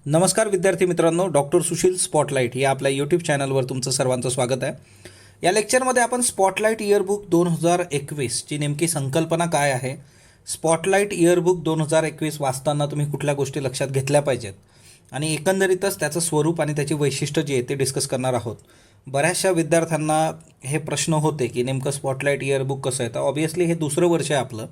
नमस्कार विद्यार्थी मित्रांनो, डॉक्टर सुशील स्पॉटलाईट या आपल्या यूट्यूब चॅनलवर तुमचं सर्वांचं स्वागत आहे. या लेक्चरमध्ये आपण स्पॉटलाईट इयरबुक 2021ची नेमकी संकल्पना काय आहे, स्पॉटलाईट इयरबुक 2021 वाचताना तुम्ही कुठल्या गोष्टी लक्षात घेतल्या पाहिजेत आणि एकंदरीतच त्याचं स्वरूप आणि त्याची वैशिष्ट्य जी आहे ते डिस्कस करणार आहोत. बऱ्याचशा विद्यार्थ्यांना हे प्रश्न होते की नेमकं स्पॉटलाईट इयरबुक कसं आहे. तर ऑब्व्हियसली हे दुसरं वर्ष आहे आपलं.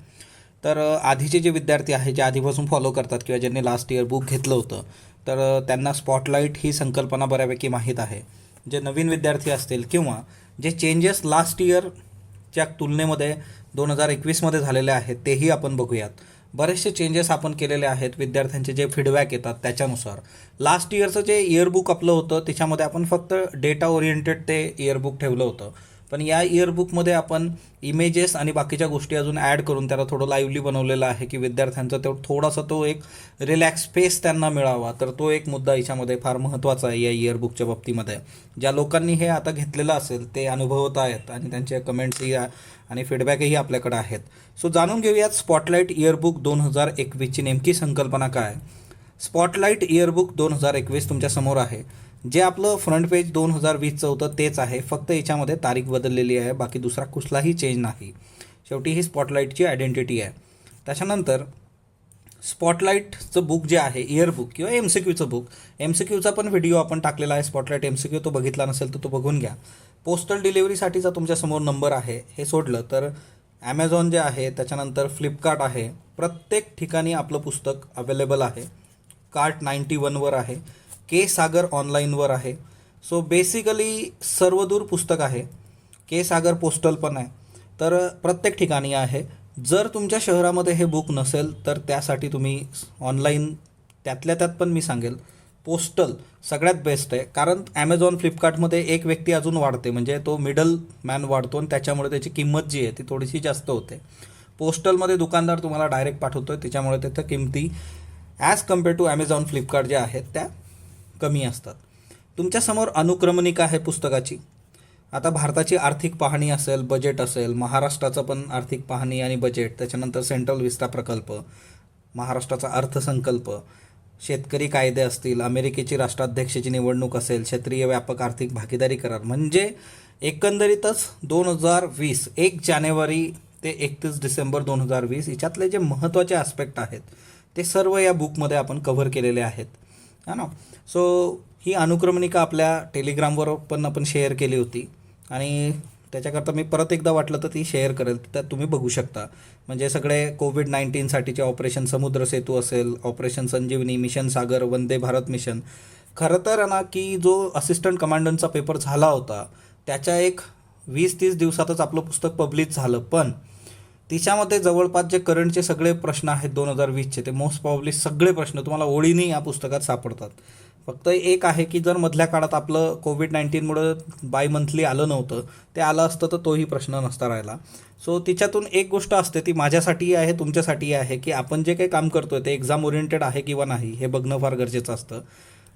तर आधीचे जे विद्यार्थी आहेत, जे आधीपासून फॉलो करतात किंवा ज्यांनी लास्ट इयर बुक घेतलं होतं, तर त्यांना स्पॉटलाईट ही संकल्पना बऱ्यापैकी माहीत आहे. जे नवीन विद्यार्थी असतील किंवा जे चेंजेस लास्ट इयरच्या तुलनेमध्ये 2021मध्ये झालेले आहेत तेही आपण बघूयात. बरेचसे चेंजेस आपण केलेले आहेत. विद्यार्थ्यांचे जे फीडबॅक येतात त्याच्यानुसार लास्ट इयरचं जे इयरबुक आपलं होतं त्याच्यामध्ये आपण फक्त डेटा ओरिएंटेड ते इयरबुक ठेवलं होतं, पण या इयरबुकमध्ये आपण इमेजेस आणि बाकीच्या गोष्टी अजून ॲड करून त्याला थोडं लाईव्हली बनवलेलं आहे की विद्यार्थ्यांचा थोडासा तो एक रिलॅक्स स्पेस त्यांना मिळावा. तर तो एक मुद्दा याच्यामध्ये फार महत्त्वाचा आहे या इयरबुकच्या बाबतीमध्ये. ज्या लोकांनी हे आता घेतलेलं असेल ते अनुभवत आहेत आणि त्यांचे कमेंट्सही आणि फीडबॅकही आपल्याकडे आहेत. सो जाणून घेऊयात स्पॉटलाईट इयरबुक 2021ची नेमकी संकल्पना काय. स्पॉटलाईट इयरबुक 2021 तुमच्यासमोर आहे. जे आपलं फ्रंट पेज 2020चं होतं तेच आहे, फक्त याच्यामध्ये तारीख बदललेली आहे, बाकी दुसरा कुठलाही चेंज नाही. शेवटी ही स्पॉटलाईटची आयडेंटिटी आहे. त्याच्यानंतर स्पॉटलाईटचं बुक जे आहे इयरबुक किंवा MCQचं बुक, MCQचा पण व्हिडिओ आपण टाकलेला आहे. स्पॉटलाईट MCQ तो बघितला नसेल तर तो बघून घ्या. पोस्टल डिलिव्हरीसाठीचा तुमच्यासमोर नंबर आहे. हे सोडलं तर ॲमेझॉन जे आहे, त्याच्यानंतर फ्लिपकार्ट आहे, प्रत्येक ठिकाणी आपलं पुस्तक अवेलेबल आहे. कार्ट 91वर आहे, के सागर ऑनलाईनवर आहे. सो बेसिकली सर्वदूर पुस्तक आहे. के सागर पोस्टल पण आहे, तर प्रत्येक ठिकाणी आहे. जर तुमच्या शहरामध्ये हे बुक नसेल तर त्यासाठी तुम्ही ऑनलाईन, त्यातल्या त्यात पण मी सांगेल पोस्टल सगळ्यात बेस्ट आहे. कारण ॲमेझॉन फ्लिपकार्टमध्ये एक व्यक्ती अजून वाढते, म्हणजे तो मिडल मॅन वाढतो आणि त्याच्यामुळे त्याची किंमत जी आहे ती थोडीशी जास्त होते. पोस्टलमध्ये दुकानदार तुम्हाला डायरेक्ट पाठवतो आहे, त्याच्यामुळे त्याच्या किमती as compare to Amazon Flipkart ज्या आहेत त्या कमी असतात. तुमच्यासमोर अनुक्रमणिका आहे पुस्तकाची. आता भारताची आर्थिक पाहणी असेल, बजेट असेल, महाराष्ट्राचं पण आर्थिक पाहणी आणि बजेट, त्याच्यानंतर सेंट्रल विस्टा प्रकल्प, महाराष्ट्राचा अर्थसंकल्प, शेतकरी कायदे असतील, अमेरिकेची राष्ट्राध्यक्षाची निवडणूक असेल, क्षेत्रीय व्यापक आर्थिक भागीदारी करार, म्हणजे एकंदरीतच 2020 1 जानेवारी ते 31 डिसेंबर 2020 याच्यातले जे महत्त्वाचे ॲस्पेक्ट आहेत ते सर्व या बुकमध्ये आपण कव्हर केलेले आहेत, है ना. सो ही अनुक्रमणिका आपल्या टेलिग्रामवर पण आपण शेअर केली होती आणि त्याच्याकरता मी परत एकदा वाटलं तर ती शेअर करेल, त्यात तुम्ही बघू शकता. म्हणजे सगळे कोविड-19साठीचे ऑपरेशन समुद्र सेतू असेल, ऑपरेशन संजीवनी, मिशन सागर, वंदे भारत मिशन. खरं तर ना की जो असिस्टंट कमांडंटचा पेपर झाला होता त्याच्या एक 20-30 दिवसातच आपलं पुस्तक पब्लिश झालं, पण तिच्यामध्ये जवळपास जे करंटचे सगळे प्रश्न आहेत 2020चे ते मोस्ट प्रॉब्ली सगळे प्रश्न तुम्हाला ओळीने या पुस्तकात सापडतात. फक्त एक आहे की जर मधल्या काळात आपलं कोविड-19मुळे बाय मंथली आलं नव्हतं, ते आलं असतं तर तोही प्रश्न नसता राहिला. सो तिच्यातून एक गोष्ट असते ती माझ्यासाठीही आहे, तुमच्यासाठीही आहे, की आपण जे काही काम करतोय ते एक्झाम ओरिएंटेड आहे किंवा नाही हे बघणं फार गरजेचं असतं.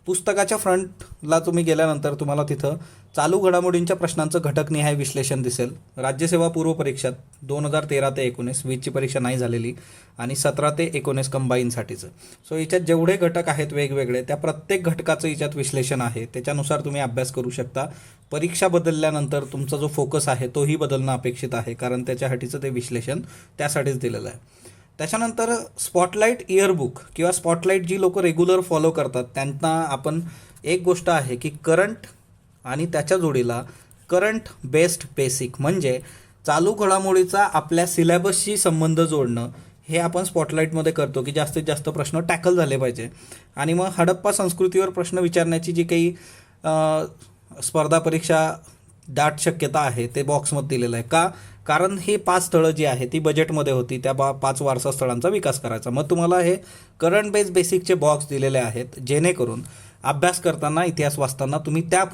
पुस्तकाच्या फ्रंटला तुम्ही गेल्यानंतर तुम्हाला तिथं चालू घडामोडींच्या प्रश्नांचं घटकनिहाय विश्लेषण दिसेल. राज्यसेवा पूर्व परीक्षा 2013 ते 19 वीजची परीक्षा नाही झालेली आणि 17 ते 19 कंबाईनसाठीचं. सो याच्यात जेवढे घटक आहेत वेगवेगळे त्या प्रत्येक घटकाचं याच्यात विश्लेषण आहे. त्याच्यानुसार तुम्ही अभ्यास करू शकता. परीक्षा बदलल्यानंतर तुमचा जो फोकस आहे तोही बदलणं अपेक्षित आहे, कारण त्याच्यासाठीचं ते विश्लेषण त्यासाठीच दिलेलं आहे. त्याच्यानंतर स्पॉटलाईट इयरबुक किंवा स्पॉटलाईट जी लोक रेग्युलर फॉलो करतात त्यांना आपण एक गोष्ट आहे की करंट आणि त्याच्या जोडीला करंट बेस्ड बेसिक, म्हणजे चालू घडामोडीचा आपल्या सिलेबसशी संबंध जोडणं, हे आपण स्पॉटलाईटमध्ये करतो की जास्तीत जास्त प्रश्न टॅकल झाले पाहिजे. आणि मग हडप्पा संस्कृतीवर प्रश्न विचारण्याची जी काही स्पर्धा परीक्षा दाट शक्यता आहे ते बॉक्समध्ये दिलेलं आहे. का? कारण ही 5 स्थळं जी आहे ती बजेटमध्ये होती, त्या 5 वारसा स्थळांचा विकास करायचा. मग तुम्हाला हे करंट बेस बेसिकचे बॉक्स दिलेले आहेत, जेणेकरून अभ्यास करताना, इतिहास वाचताना तुम्ही त्या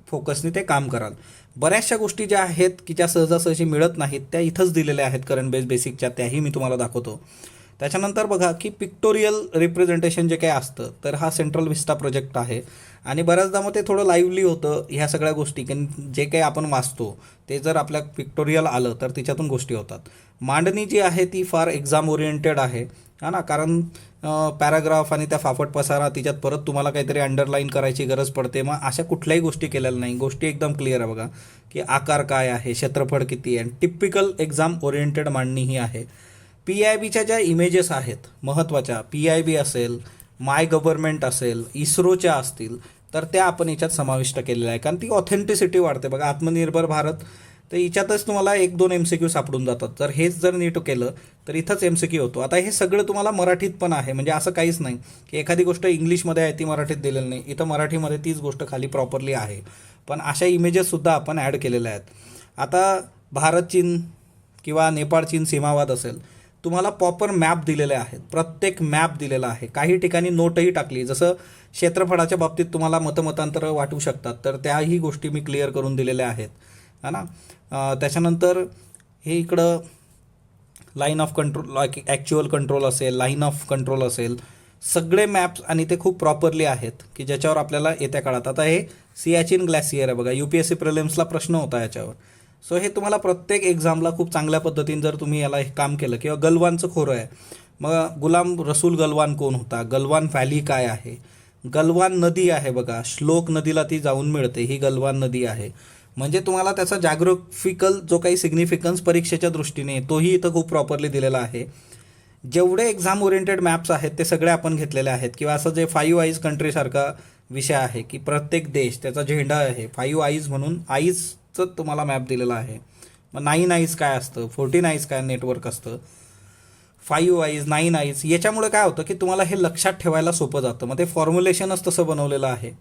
फोकसने ते काम कराल. बऱ्याचशा गोष्टी ज्या आहेत की ज्या सहजासहजी मिळत नाहीत त्या इथंच दिलेल्या आहेत करंट बेस बेसिकच्या, त्याही मी तुम्हाला दाखवतो. त्याच्यानंतर बघा की पिक्टोरियल रिप्रेझेंटेशन जे काही असतं तर हा सेंट्रल विस्टा प्रोजेक्ट आहे आणि बऱ्याचदा मग ते थोडं लाईव्हली होतं ह्या सगळ्या गोष्टी, की जे काही आपण वाचतो ते जर आपल्या पिक्टोरियल आलं तर तिच्यातून गोष्टी होतात. मांडणी जी आहे ती फार एक्झाम ओरिएंटेड आहे हा ना, कारण पॅराग्राफ आणि त्या फाफट पसारा तिच्यात परत तुम्हाला काहीतरी अंडरलाईन करायची गरज पडते. मग अशा कुठल्याही गोष्टी केलेल्या नाही, गोष्टी एकदम क्लिअर आहे बघा, की आकार काय आहे, क्षेत्रफळ किती आहे. टिपिकल एक्झाम ओरिएंटेड मांडणी ही आहे. पी आय बीच्या ज्या इमेजेस आहेत महत्त्वाच्या, पी आय बी असेल, माय गव्हर्नमेंट असेल, इस्रोच्या असतील, तर त्या आपण याच्यात समाविष्ट केलेल्या आहे. कारण ती ऑथेंटिसिटी वाढते बघा. आत्मनिर्भर भारत, तर याच्यातच तुम्हाला 1-2 MCQ सापडून जातात. जर हेच जर नीट केलं तर इथंच MCQ होतो. आता हे सगळं तुम्हाला मराठीत पण आहे, म्हणजे असं काहीच नाही की एखादी गोष्ट इंग्लिशमध्ये आहे ती मराठीत दिलेली नाही. इथं मराठीमध्ये तीच गोष्ट खाली प्रॉपरली आहे, पण अशा इमेजेससुद्धा आपण ॲड केलेल्या आहेत. आता भारत चीन किंवा नेपाळ चीन सीमावाद असेल, तुम्हाला प्रॉपर मॅप दिलेले आहेत, प्रत्येक मॅप दिलेला आहे. काही ठिकाणी नोटही टाकली, जसं क्षेत्रफळाच्या बाबतीत तुम्हाला मतमतांतरं वाटू शकतात, तर त्याही गोष्टी मी क्लिअर करून दिलेल्या आहेत, है ना. त्याच्यानंतर हे इकडं line of control, actual control असेल, लाईन ऑफ कंट्रोल असेल, सगळे मॅप्स आणि ते खूप प्रॉपरली आहेत की ज्याच्यावर आपल्याला येत्या काळात, आता हे सियाचीन ग्लॅसियर आहे बघा, UPSC प्रिलिम्सला प्रश्न होता याच्यावर. सो हे तुम्हाला प्रत्येक एक्झामला खूप चांगल्या पद्धतीने जर तुम्ही याला हे काम केलं. किंवा गलवानचं खोरं आहे, मग गुलाम रसूल गलवान कोण होता, गलवान व्हॅली काय आहे, गलवान नदी आहे बघा, श्लोक नदीला ती जाऊन मिळते, ही गलवान नदी आहे. म्हणजे तुम्हाला त्याचा जॅग्रोफिकल जो काही सिग्निफिकन्स परीक्षेच्या दृष्टीने तोही इथं खूप प्रॉपरली दिलेला आहे. जेवढे एक्झाम ओरिएंटेड मॅप्स आहेत ते सगळे आपण घेतलेले आहेत. किंवा असं जे 5 आईज कंट्रीसारखा विषय आहे की प्रत्येक देश त्याचा झेंडा आहे 5 आईज म्हणून, आईजचं तुम्हाला मॅप दिलेला आहे. मग 9 आईज काय असतं, 14 आईज काय नेटवर्क असतं, 5 आईज, 9 आईज, याच्यामुळे काय होतं की तुम्हाला हे लक्षात ठेवायला सोपं जातं. मग ते फॉर्म्युलेशनच तसं बनवलेलं आहे.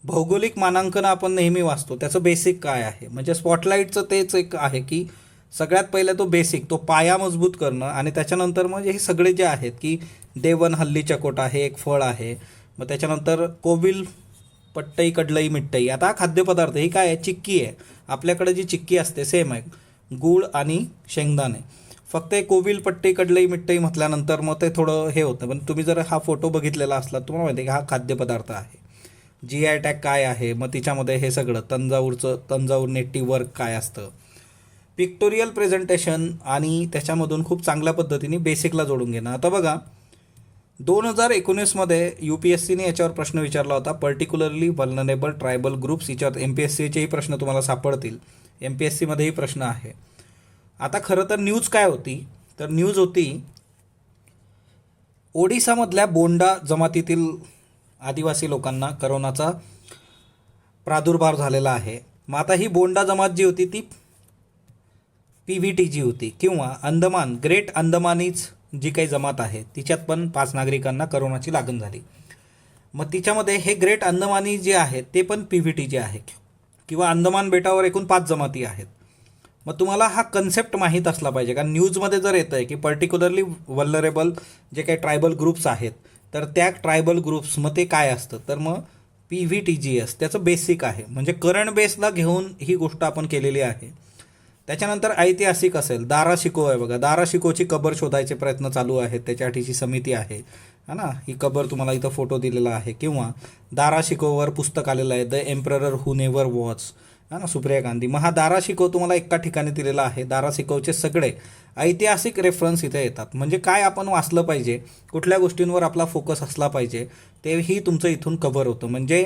भौगोलिक मानांकन आपण नेहमी वाचतो, त्याचं बेसिक काय आहे, म्हणजे स्पॉटलाईटचं तेच एक आहे की सगळ्यात पहिले तो बेसिक, तो पाया मजबूत करणं. आणि त्याच्यानंतर म्हणजे हे सगळे जे आहेत की देवन हल्ली चकोटा हे एक फळ आहे. मग त्याच्यानंतर कोविल पट्टई कडलई मिठ्ठई, आता हा खाद्यपदार्थ, ही काय आहे, चिक्की आहे. आपल्याकडे जी चिक्की असते सेम आहे, गूळ आणि शेंगदाणे. फक्त एक कोविल पट्टी कडलई मिठ्ठई म्हटल्यानंतर मग ते थोडं हे होतं. पण तुम्ही जर हा फोटो बघितलेला असला तुम्हाला माहिती आहे की हा खाद्यपदार्थ आहे. GI टॅग काय आहे, मग तिच्यामध्ये हे सगळं तंजावूर नेटी वर्क काय असतं, पिक्टोरियल प्रेझेंटेशन, आणि त्याच्यामधून खूप चांगल्या पद्धतीने बेसिकला जोडून घेणं. आता बघा 2019मध्ये UPSCने याच्यावर प्रश्न विचारला होता, पर्टिक्युलरली व्हल्नरेबल ट्रायबल ग्रुप्स. याच्यावर MPSCचेही प्रश्न तुम्हाला सापडतील, MPSCमध्येही प्रश्न आहे. आता खरं तर न्यूज काय होती, तर न्यूज होती ओडिसामधल्या बोंडा जमातीतील आदिवासी लोकांना करोनाचा प्रादुर्भाव झालेला आहे. मग आता ही बोंडा जमात जी होती ती PVT होती, किंवा अंदमान ग्रेट अंदमानीज जी काही जमात आहे तिच्यात पण 5 नागरिकांना करोनाची लागण झाली. मग तिच्यामध्ये हे ग्रेट अंदमानी जे आहेत ते पण PVT आहे, किंवा अंदमान बेटावर एकूण 5 जमाती आहेत. मग तुम्हाला हा कन्सेप्ट माहीत असला पाहिजे, कारण न्यूजमध्ये जर येतं आहे की पर्टिक्युलरली व्हल्नरेबल जे काही ट्रायबल ग्रुप्स आहेत, तर त्या ट्रायबल ग्रुप्स मग ते काय असतं, तर मग PVTGS त्याचं बेसिक आहे, म्हणजे करंट बेसला घेऊन ही गोष्ट आपण केलेली आहे. त्याच्यानंतर ऐतिहासिक असेल, दारा शिको आहे बघा, दारा शिकोची कबर शोधायचे प्रयत्न चालू आहेत, त्याच्यासाठीची समिती आहे, है ना. ही कबर तुम्हाला इथं फोटो दिलेला आहे. किंवा दारा शिकोवर पुस्तक आलेलं आहे, the emperor who never watch, है ना, सुप्रिया गांधी. मग हा दारा शिको तुम्हाला एका ठिकाणी दिलेला आहे. दारा शिकोचे सगळे ऐतिहासिक रेफरन्स इथे येतात. म्हणजे काय आपण वाचलं पाहिजे, कुठल्या गोष्टींवर आपला फोकस असला पाहिजे, तेही तुमचं इथून कव्हर होतं. म्हणजे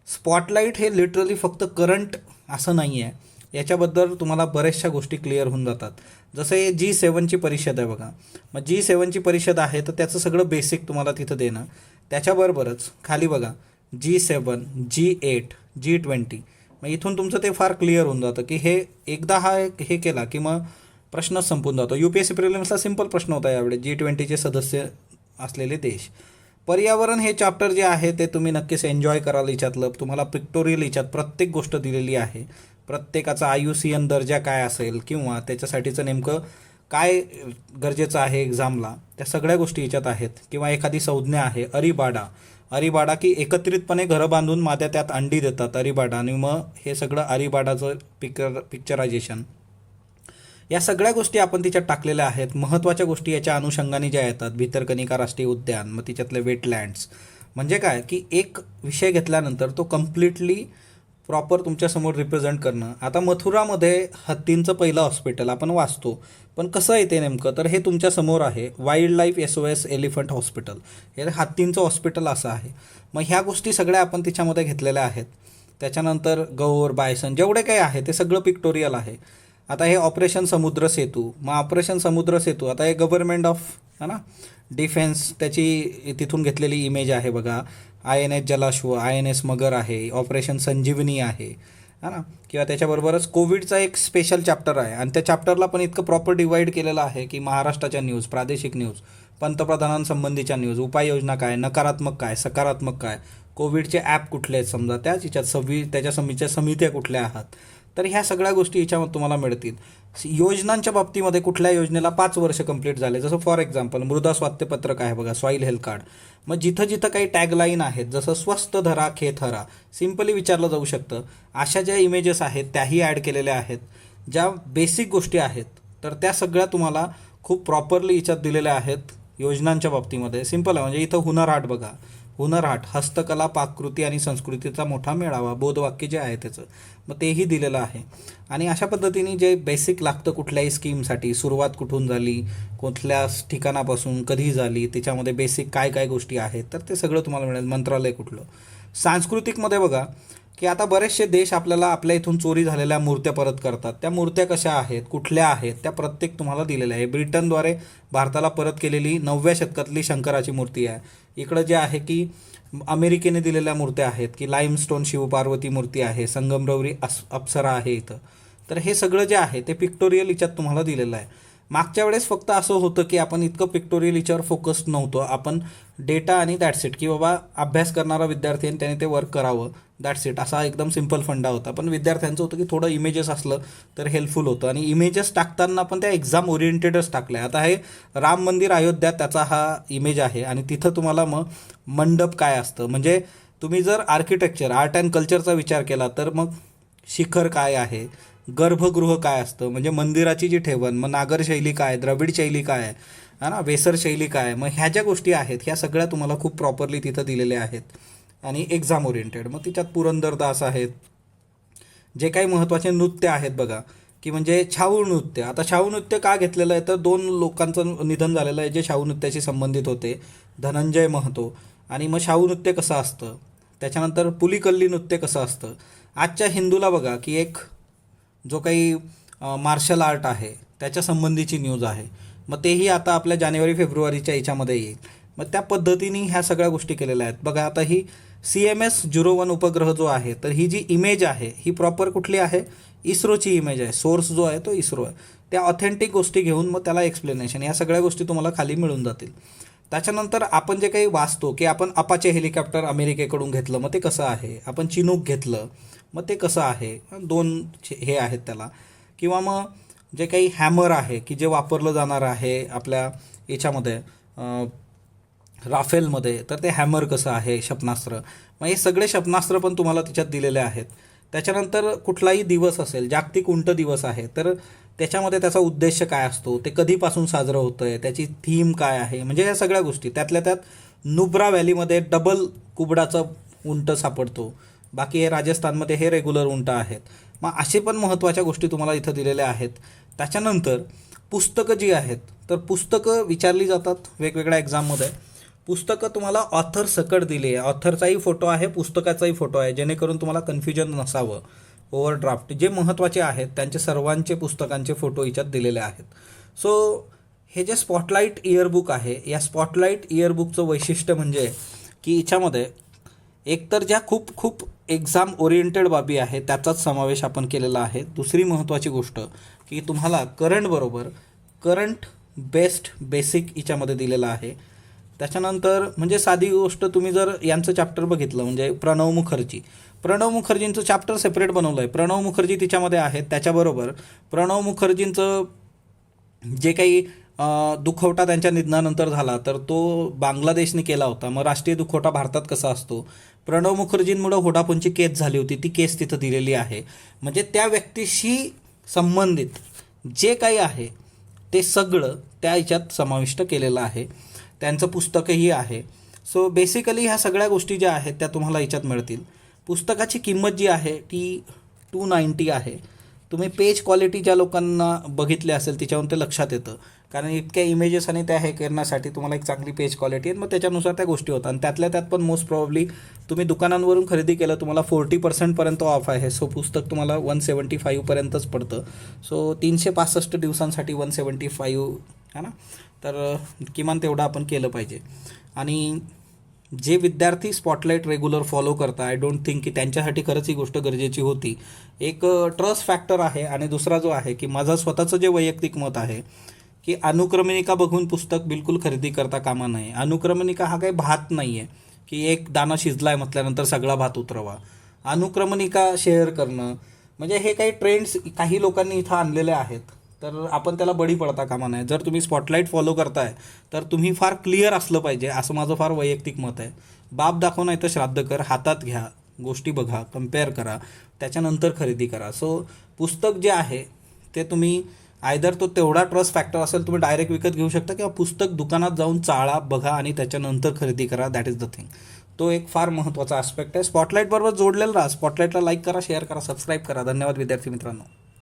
स्पॉटलाईट हे लिटरली फक्त करंट असं नाही आहे, याच्याबद्दल तुम्हाला बऱ्याचशा गोष्टी क्लिअर होऊन जातात. जसं हे G7ची परिषद आहे बघा, मग G7ची परिषद आहे तर त्याचं सगळं बेसिक तुम्हाला तिथं देणं. त्याच्याबरोबरच खाली बघा G7, G8, G20, मग इथून तुमचं ते फार क्लिअर होऊन जातं की हे एकदा हे केला की मग प्रश्न संपून जातो. UPSC प्रिलिम्सला सिंपल प्रश्न होता यावेळी, G20चे सदस्य असलेले देश. पर्यावरण हे चॅप्टर जे आहे ते तुम्ही नक्कीच एन्जॉय कराल. याच्यातलं तुम्हाला पिक्टोरियल याच्यात प्रत्येक गोष्ट दिलेली आहे. प्रत्येकाचा IUCN दर्जा काय असेल, किंवा त्याच्यासाठीचं नेमकं काय गरजेचं आहे एक्झामला, त्या सगळ्या गोष्टी याच्यात आहेत. किंवा एखादी संज्ञा आहे अरिबाडा, की एकत्रितपणे घरं बांधून माद्या त्यात अंडी देतात, अरिबाडा. आणि मग हे सगळं अरिबाडाचं पिक्चरायझेशन, या सगळ्या गोष्टी आपण तिच्यात टाकलेल्या आहेत. महत्त्वाच्या गोष्टी याच्या अनुषंगाने ज्या येतात, भितरकनिका राष्ट्रीय उद्यान, मग तिच्यातले वेटलँड्स. म्हणजे काय की एक विषय घेतल्यानंतर तो कम्प्लिटली प्रॉपर तुमच्यासमोर रिप्रेझेंट करणं. आता मथुरामध्ये हत्तींचं पहिलं हॉस्पिटल आपण वाचतो, पण कसं आहे ते नेमकं, तर हे तुमच्यासमोर आहे wild life SOS elephant hospital. हे हत्तींचं हॉस्पिटल असं आहे. मग ह्या गोष्टी सगळ्या आपण तिच्यामध्ये घेतलेल्या आहेत. त्याच्यानंतर गौर, बायसन जेवढे काही आहे ते सगळं पिक्टोरियल आहे. आता हे ऑपरेशन समुद्र सेतू, मग ऑपरेशन समुद्र सेतू आता हे गव्हर्नमेंट ऑफ है ना डिफेन्स, त्याची तिथून घेतलेली इमेज आहे बघा. INS जलाश्व, INS मगर आहे, ऑपरेशन संजीवनी आहे ना. किंवा त्याच्याबरोबरच कोविडचा एक स्पेशल चॅप्टर आहे आणि त्या चॅप्टरला पण इतकं प्रॉपर डिवाईड केलेलं आहे की महाराष्ट्राच्या न्यूज, प्रादेशिक न्यूज, पंतप्रधानांसंबंधीच्या न्यूज, उपाययोजना काय, नकारात्मक काय, सकारात्मक काय, कोविडचे ॲप कुठले आहेत समजा, त्याच याच्यात त्याच्या समित्या कुठल्या आहात, तर ह्या सगळ्या गोष्टी याच्यामध्ये तुम्हाला मिळतील. योजनांच्या बाबतीमध्ये कुठल्या योजनेला 5 वर्ष कंप्लीट झाले, जसं फॉर एक्झाम्पल मृदा स्वास्थ्य पत्रक आहे बघा, सॉईल हेल्थ कार्ड. मग जिथं जिथं काही टॅगलाईन आहेत, जसं स्वस्त धरा खेत हरा, सिम्पली विचारलं जाऊ शकतं. अशा ज्या इमेजेस आहेत त्याही ॲड केलेल्या आहेत. ज्या बेसिक गोष्टी आहेत तर त्या सगळ्या तुम्हाला खूप प्रॉपरली याच्यात दिलेल्या आहेत योजनांच्या बाबतीमध्ये. सिम्पल आहे. म्हणजे इथं हुनर हाट बघा, हुनर हाट, हस्तकला, पाककृती आणि संस्कृतीचा मोठा मेळावा, बोधवाक्य जे आहे त्याचं, मग तेही दिलेलं आहे. आणि अशा पद्धतीने जे बेसिक लागतं कुठल्याही स्कीमसाठी, सुरुवात कुठून झाली, कुठल्या ठिकाणापासून कधी झाली, त्याच्यामध्ये बेसिक काय काय गोष्टी आहेत, तर ते सगळं तुम्हाला मिळेल. मंत्रालय कुठलं. सांस्कृतिकमध्ये बघा की आता बरेचसे देश आपल्याला आपल्या इथून चोरी झालेल्या मूर्त्या परत करतात. त्या मूर्त्या कशा आहेत, कुठल्या आहेत, त्या प्रत्येक तुम्हाला दिलेल्या आहे. ब्रिटनद्वारे भारताला परत केलेली 9व्या शतकातली शंकराची मूर्ती आहे. इकडं जे आहे की अमेरिकेने दिलेल्या मूर्त्या आहेत की लाईमस्टोन शिवपार्वती मूर्ती आहे, संगमरवरी अप्सरा आहे इथं. तर हे सगळं जे आहे ते पिक्टोरियल याच्यात तुम्हाला दिलेलं आहे. मागच्या वेळेस फक्त असं होतं की आपण इतकं पिक्टोरियल याच्यावर फोकस्ड नव्हतो. आपण डेटा आणि दॅट्स इट, की बाबा अभ्यास करणारा विद्यार्थी आणि त्याने ते वर्क करावं, दॅट्स इट, असा एकदम सिम्पल फंडा होता. पण विद्यार्थ्यांचं होतं की थोडं इमेजेस असलं तर हेल्पफुल होतं. आणि इमेजेस टाकताना पण त्या एक्झाम ओरिएंटेडच टाकल्या. आता हे राम मंदिर अयोध्या त्याचा हा इमेज आहे आणि तिथं तुम्हाला मग मंडप काय असतं, म्हणजे तुम्ही जर आर्किटेक्चर, आर्ट अँड कल्चरचा विचार केला तर मग शिखर काय आहे, गर्भगृह काय असतं, म्हणजे मंदिराची जी ठेवण, मग नागर शैली काय, द्रविड शैली काय आहे ना, वेसर शैली काय, मग ह्या ज्या गोष्टी आहेत ह्या सगळ्या तुम्हाला खूप प्रॉपरली तिथं दिलेल्या आहेत आणि एक्झाम ओरिएंटेड. मग तिच्यात पुरंदरदास आहेत. जे काही महत्त्वाचे नृत्य आहेत बघा की म्हणजे शाहू नृत्य. आता शाहू नृत्य का घेतलेलं आहे तर 2 लोकांचं निधन झालेलं आहे जे शाहू नृत्याशी संबंधित होते, धनंजय महतो. आणि मग शाहू नृत्य कसं असतं, त्याच्यानंतर पुलिकल्ली नृत्य कसं असतं. आजच्या हिंदूला बघा की एक जो काही मार्शल आर्ट आहे त्याच्या संबंधीची न्यूज आहे, मग तेही आता आपल्या जानेवारी-फेब्रुवारीच्या याच्यामध्ये येईल. मग त्या पद्धतीने ह्या सगळ्या गोष्टी केलेल्या आहेत बघा. आता ही CMS-01 उपग्रह जो आहे तर ही जी इमेज आहे ही प्रॉपर कुठली आहे, इस्रोची इमेज आहे. सोर्स जो आहे तो इस्रो आहे. त्या ऑथेंटिक गोष्टी घेऊन मग त्याला एक्सप्लेनेशन, ह्या सगळ्या गोष्टी तुम्हाला खाली मिळून जातील. त्याच्यानंतर आपण जे काही वाचतो की आपण अपाचे हेलिकॉप्टर अमेरिकेकडून घेतलं, मग ते कसं आहे, आपण चिनूक घेतलं मग ते कसं आहे, 2 हे आहेत त्याला. किंवा मग जे काही हॅमर आहे की जे वापरलं जाणार आहे आपल्या याच्यामध्ये राफेलमध्ये, तर ते हॅमर कसं आहे, क्षेपणास्त्र, मग हे सगळे क्षेपणास्त्र पण तुम्हाला त्याच्यात दिलेले आहेत. त्याच्यानंतर कुठलाही दिवस असेल, जागतिक उंट दिवस आहे, तर त्याच्यामध्ये त्याचा उद्देश काय असतो, ते कधीपासून साजरं होतं आहे, त्याची थीम काय आहे, म्हणजे ह्या सगळ्या गोष्टी. त्यातल्या त्यात नुब्रा व्हॅलीमध्ये डबल कुबडाचं उंट सापडतो, बाकी हे राजस्थानमध्ये हे रेग्युलर उंट आहेत. मग असे पण महत्त्वाच्या गोष्टी तुम्हाला इथं दिलेल्या आहेत. त्याच्यानंतर पुस्तकं जी आहेत तर पुस्तकं विचारली जातात वेगवेगळ्या एक्झाममध्ये. पुस्तकं तुम्हाला ऑथर सकट दिली आहे, ऑथरचाही फोटो आहे, पुस्तकाचाही फोटो आहे, जेणेकरून तुम्हाला कन्फ्युजन नसावं. ओव्हरड्राफ्ट जे महत्त्वाचे आहेत त्यांचे सर्वांचे पुस्तकांचे फोटो याच्यात दिलेले आहेत. सो हे जे स्पॉटलाईट इयरबुक आहे, या स्पॉटलाईट इयरबुकचं वैशिष्ट्य म्हणजे की याच्यामध्ये एकतर ज्या खूप खूप एक्झाम ओरिएंटेड बाबी आहे त्याचाच समावेश आपण केलेला आहे. दुसरी महत्त्वाची गोष्ट की तुम्हाला करंट बेस्ट बेसिक याच्यामध्ये दिलेलं आहे. त्याच्यानंतर म्हणजे साधी गोष्ट, तुम्ही जर यांचं चॅप्टर बघितलं म्हणजे प्रणव मुखर्जींचं चॅप्टर सेपरेट बनवलं आहे. प्रणव मुखर्जी तिच्यामध्ये आहेत. त्याच्याबरोबर प्रणव मुखर्जींचं जे काही दुखवटा त्यांच्या निधनानंतर झाला तर तो बांगलादेशने केला होता. मग राष्ट्रीय दुखवटा भारतात कसा असतो, प्रणव मुखर्जींमुळं व्होडाफोनची केस झाली होती, ती केस तिथं दिलेली आहे. म्हणजे त्या व्यक्तीशी संबंधित जे काही आहे ते सगळं त्या ह्याच्यात समाविष्ट केलेलं आहे. त्यांचं पुस्तकही आहे. सो बेसिकली ह्या सगळ्या गोष्टी ज्या आहेत त्या तुम्हाला ह्याच्यात मिळतील. पुस्तकाची किंमत जी आहे ती 290 आहे. तुम्ही पेज क्वालिटी ज्या लोकांना बघितली असेल तिच्यावरून ते लक्षात येतं, कारण इतक्या इमेजेस आणि त्या हे करण्यासाठी तुम्हाला एक चांगली पेज क्वालिटी आहे, मग त्याच्यानुसार त्या गोष्टी होतात. आणि त्यातल्या त्यात पण मोस्ट प्रॉब्ली तुम्ही दुकानांवरून खरेदी केलं तुम्हाला 40% ऑफ आहे. सो पुस्तक तुम्हाला 175पर्यंतच पडतं. सो 365 दिवसांसाठी 175 है ना. तर किमान तेवढं आपण केलं पाहिजे. आणि जे विद्यार्थी स्पॉटलाईट रेग्युलर फॉलो करता, आय डोंट थिंक की त्यांच्यासाठी खरंच ही गोष्ट गरजेची होती. एक ट्रस्ट फॅक्टर आहे. आणि दुसरा जो आहे की माझं स्वतःचं जे वैयक्तिक मत आहे की अनुक्रमणिका बघून पुस्तक बिलकुल खरेदी करता कामा नये. अनुक्रमणिका हा काही भात नाही आहे की एक दाणा शिजलाय म्हटल्यानंतर सगळा भात उतरवा. अनुक्रमणिका शेअर करणं म्हणजे हे काही ट्रेंड्स काही लोकांनी इथं आणलेले आहेत, तर आपण त्याला बळी पडता कामा नये. जर तुम्ही स्पॉटलाईट फॉलो करताय तर तुम्ही फार क्लिअर असलं पाहिजे, असं माझं फार वैयक्तिक मत आहे. बाप दाखव नाही तर श्राद्ध कर, हातात घ्या, गोष्टी बघा, कम्पेअर करा, त्याच्यानंतर खरेदी करा. सो पुस्तक जे आहे ते तुम्ही आयदर तो तेवढा ट्रस्ट फॅक्टर असेल तुम्ही डायरेक्ट विकत घेऊ शकता, किंवा पुस्तक दुकानात जाऊन चाळा, बघा आणि त्याच्यानंतर खरेदी करा. That is the thing. तो एक फार महत्त्वाचा आस्पेक्ट आहे. स्पॉटलाईट बरोबर जोडलेला राहा. स्पॉटलाईटला लाईक करा, शेअर करा, सबस्क्राईब करा. धन्यवाद विद्यार्थी मित्रांनो.